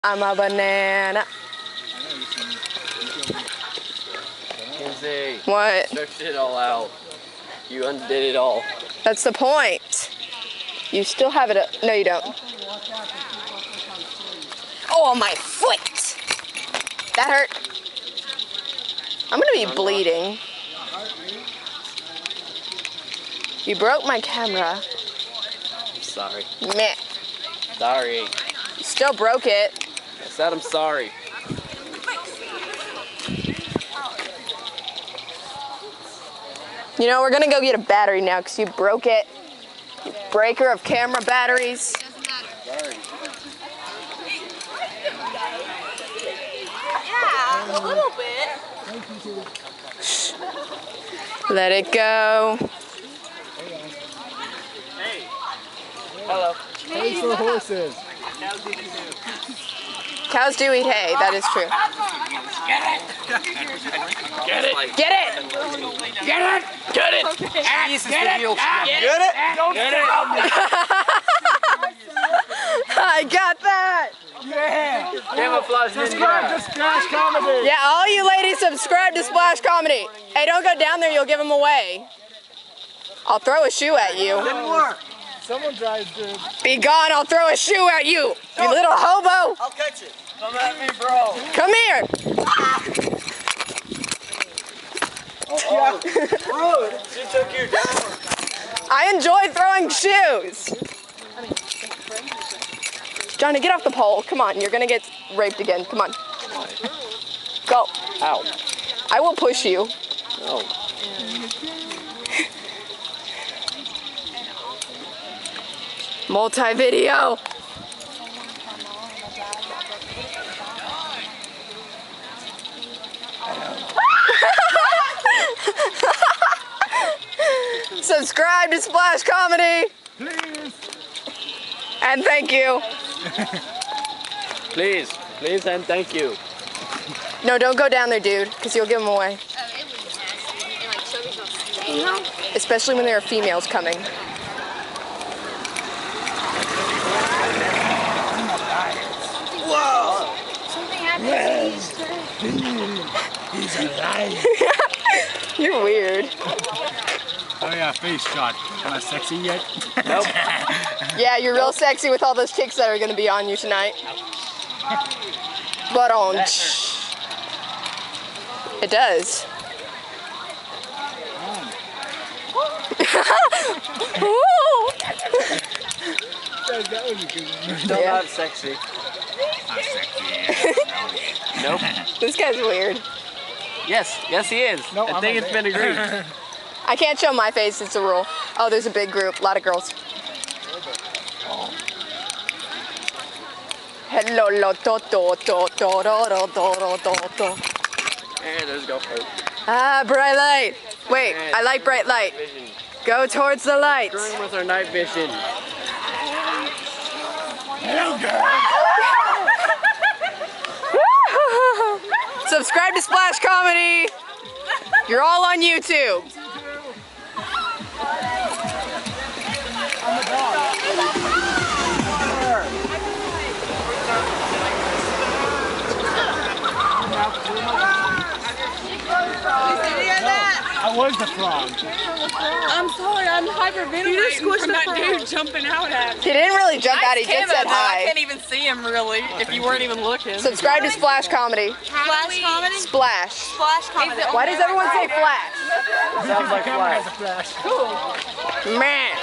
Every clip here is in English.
I'm a banana. Kinsey, What? stretched it all out. You undid it all. That's the point. You still have it. No, you don't. Oh, my foot! That hurt. I'm gonna be bleeding. You broke my camera. I'm sorry. Meh. Sorry. You still broke it. I said I'm sorry. You know, we're gonna go get a battery now because you broke it. You breaker of camera batteries. Sorry. Yeah, a little bit. Let it go. Hey. Hello. Hay for horses. Cows do eat hay, that is true. Get it. Get it! Get it. Get it. Get it. Get it. Don't get it. I got that! Yeah. Camouflage Subscribe to ninja. Splash Comedy. Yeah, all you ladies subscribe to Splash Comedy. Hey, don't go down there, you'll give them away. I'll throw a shoe at you. Someone drives, dude. Be gone, I'll throw a shoe at you, you little hobo. I'll catch it. Come at me, bro. Come here. Rude. She took you down. I enjoy throwing shoes. Johnny, get off the pole. Come on, you're gonna get raped again. Come on. Go. Ow. I will push you. No. Multi-video. Subscribe to Splash Comedy. Please. And thank you. Please. Please and thank you. No, don't go down there, dude, because you'll give them away. Especially when there are females coming. Whoa. He's alive. You're weird. Oh yeah, face shot. Am I sexy yet? Nope. Yeah, you're real sexy with all those chicks that are going to be on you tonight. But on. It does. That was a good one. Still Yeah. not sexy. I'm sexy. Nope. This guy's weird. Yes. Yes, he is. No, I I'm think a it's man. been agreed. I can't show my face, it's a rule. Oh, there's a big group, a lot of girls. Hello, lo, to, to, to, to, to, to, to, to. Hey, there's GoPro. Ah, bright light. Wait, I like bright light. Vision. Go towards the lights. Screwing with our night vision. Hello, girl. Subscribe to Splash Comedy. You're all on YouTube. I was the frog. I'm sorry, I'm hyperventilating from that dude jumping out at me. He didn't really jump out, he just said I hi. can't even see him really if you weren't even looking. Subscribe to Splash Comedy. Flash comedy? Splash. Flash comedy. Why does everyone say Flash? Sounds like Camera has Flash. a flash. Man.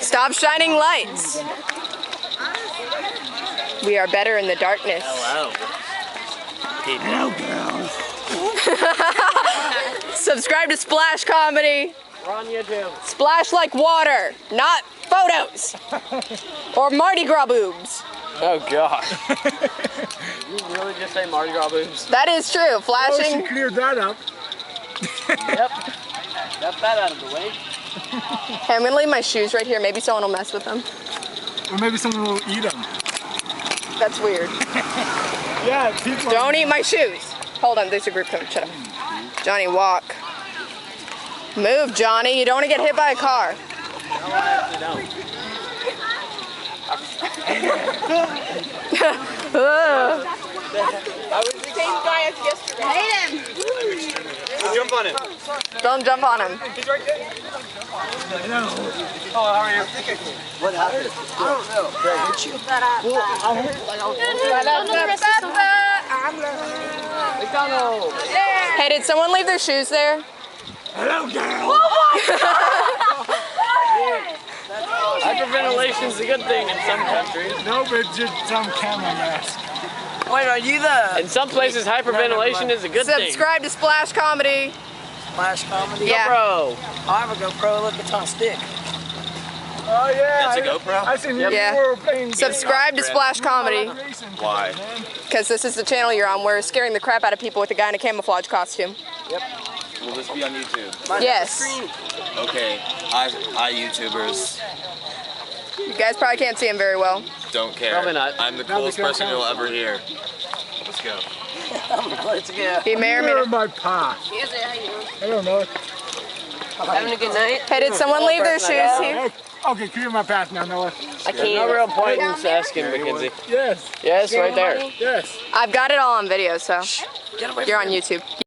Stop shining lights. We are better in the darkness. Hello. Hello, girls. Subscribe to Splash Comedy. We're on YouTube. Splash like water, not photos. Or Mardi Gras boobs. Oh God. You really just say Mardi Gras boobs? That is true. Oh, she Flashing. cleared that up. Yep. Got that out of the way. Hey, I'm gonna leave my shoes right here. Maybe someone will mess with them. Or maybe someone will eat them. That's weird. Yeah, people. Don't eat my shoes. Hold on, there's a group coming. Shut up. Johnny, walk. Move, Johnny. You don't want to get hit by a car. Same guy as yesterday. Hate him. Jump on him. Don't jump on him. He's right there. Oh, how are you? What happened? I don't know. Greg, did you? McDonald. Hey, did someone leave their shoes there? Hello, girl. Hyperventilation's a good thing in some countries. No, but just some camera mask. Wait, are you the In some places, hyperventilation is a good thing. Subscribe to Splash Comedy. Flash Comedy? Yeah. Bro. I have a GoPro. Look, it's on a stick. Oh, yeah. That's a GoPro? I seen you Yeah. before playing Subscribe to Splash Comedy. Why? Because this is the channel you're on. We're scaring the crap out of people with a guy in a camouflage costume. Will this be on YouTube? Yes. Okay. Hi, YouTubers. You guys probably can't see him very well. Don't care. Probably not. I'm the coolest person you'll ever hear. Let's go. Let's go. He may or may You're not. my pa. I don't know. Having a good night? Hey, did someone leave their shoes here? Okay, clear my path now, Noah. I can't. No real point in asking, Mackenzie. Yes. Yes, right there. Yes. I've got it all on video, so you're on YouTube.